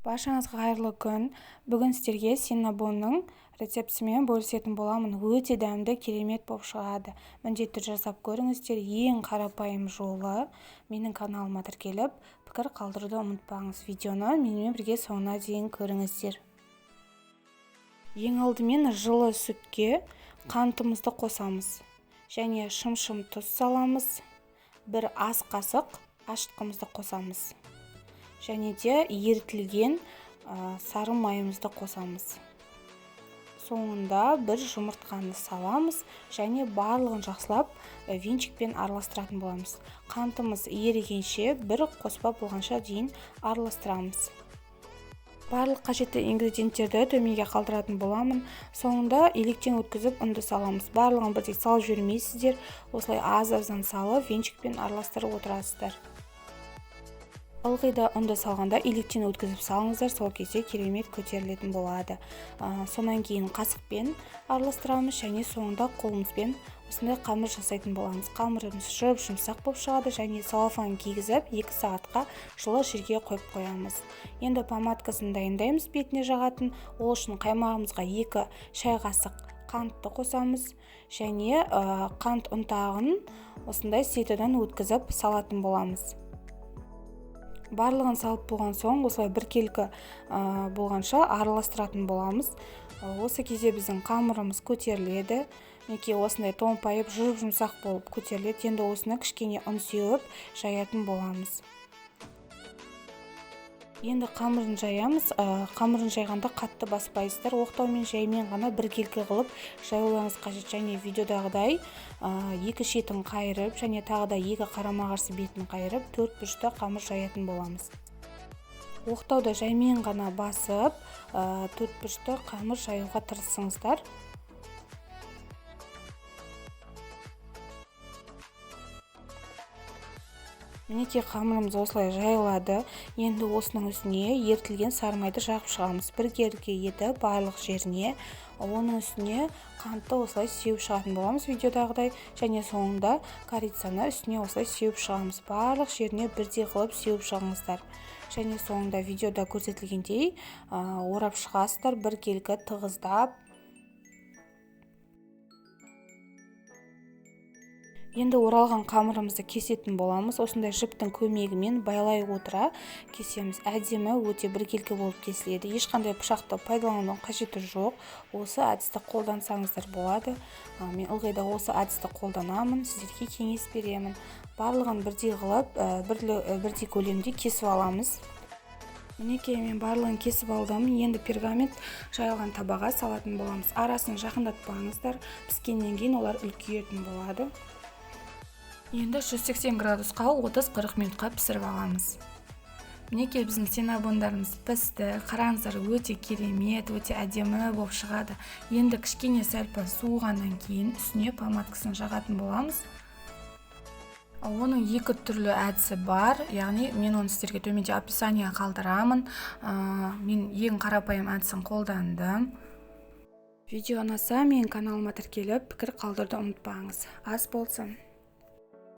Баршаңызға қайырлы күн. Бүгін сіздерге синнабонның рецептісімен бөлісетін боламын. Өте дәмді, керемет болып шығады. Міндетті жасап көріңіздер. Ең қарапайым жолы. Менің каналыма тіркеліп, пікір қалдыруды ұмытпаңыз. Видеоны менімен бірге соңына дейін көріңіздер. Ең алдымен жылы сүтке қантымызды қосамыз. Және шым-шым тұз саламыз. Бір ас қасық ашытқымызды қосамыз. Және де ерітілген сары майымызды қосамыз. Соңында бір жұмыртқаны саламыз және барлығын жақсылап венчикпен араластыратын боламыз. Қантымыз ерігенше бір қоспа болғанша дейін араластырамыз. Барлық қажетті ингредиенттерді төменге қалдыратын боламын. Соңында електен өткізіп ұнды саламыз. Барлығын бірдей салып жібермейсіздер. Осылай аз-аздан салып венчикпен араластырып отырасыздар. Ылғи да ұнды салғанда електен өткізіп салыңыздар, сол кезде керемет көтерілетін болады. Сонан кейін қасықпен араластырамыз және соңында қолымызбен осындай қамыр жасайтын боламыз. Қамырымыз жұмсақ болып шығады және целлофан кигізіп 2 сағатқа жылы жерге қойып қоямыз. Енді помадкасын дайындаймыз бетіне жағатын. Ол үшін қаймағымызға 2 шай қасық қантты қосамыз және қант ұнтағын осындай ситодан өткізіп салатын боламыз. Барлығын салып болған соң, осылай біркелкі болғанша араластыратын боламыз. Осы кезде біздің қамырымыз көтеріледі. Неке осындай томпайып, жұмсақ болып көтеріледі. Енді осыны кішкене ұн сеуіп жаятын боламыз. Енді қамырын жаямыз. Қамырын жайғанда қатты баспайсыздар. Оқтаумен жаймен ғана біркелкі қылып жаюларыңыз қажет. Және видеодағыдай 2 шетін қайырып, және тағы да 2 қарама-қарсы бетін қайырып, 4 бұрышта қамыр жаятын боламыз. Оқтауда жаймен ғана басып, 4 бұрышта қамыр жаюға тырысыңыздар. Мінекей қамырымыз осылай жайылады. Енді осының үстіне ерітілген сары майды жағып шығамыз. Біркелкі етіп барлық жеріне, оның үстіне қантты осылай сеуіп шығатын боламыз видеодағыдай. Және соңында корицаны үстіне осылай сеуіп шығамыз. Барлық жеріне бірдей қылып сеуіп шығыңыздар. Және соңында видеода көрсетілгендей орап шығасыздар, біркелкі тығыздап. Енді оралған қамырымызды кесетін боламыз. Осындай жіптің көмегімен байлай отыра кесеміз. Әдемі, өте біркелкі болып кесіледі. Ешқандай пышақты пайдаланудың қажеті жоқ. Осы әдісті қолдансаңыздар болады. Мен ылғи да осы әдісті қолданамын. Сіздерге кеңес беремін. Барлығын бірдей қылып, бірдей көлемде кесіп аламыз. Мінекей мен барлығын кесіп алдым. Енді пергамент жайылған табаға салатын боламыз. Арасын жақындатпаңыздар. Піскеннен кейін олар үлкейетін болады. Енді 180 градусқа 30-40 минутқа пісіріп аламыз. Мінекей біздің синнабондарымыз пісті. Қараңыздар, өте керемет, өте әдемі болып шығады. Енді кішкене сәл-пәл суығаннан кейін үстіне помадкасын жағатын боламыз. Оның 2 түрлі әдісі бар, яғни мен оны сіздерге төменде описание қалдырамын. Мен ең қарапайым әдісін қолдандым. Видео ұнаса, менің каналыма тіркеліп, пікір қалдыруды ұмытпаңыз. Ас болсын.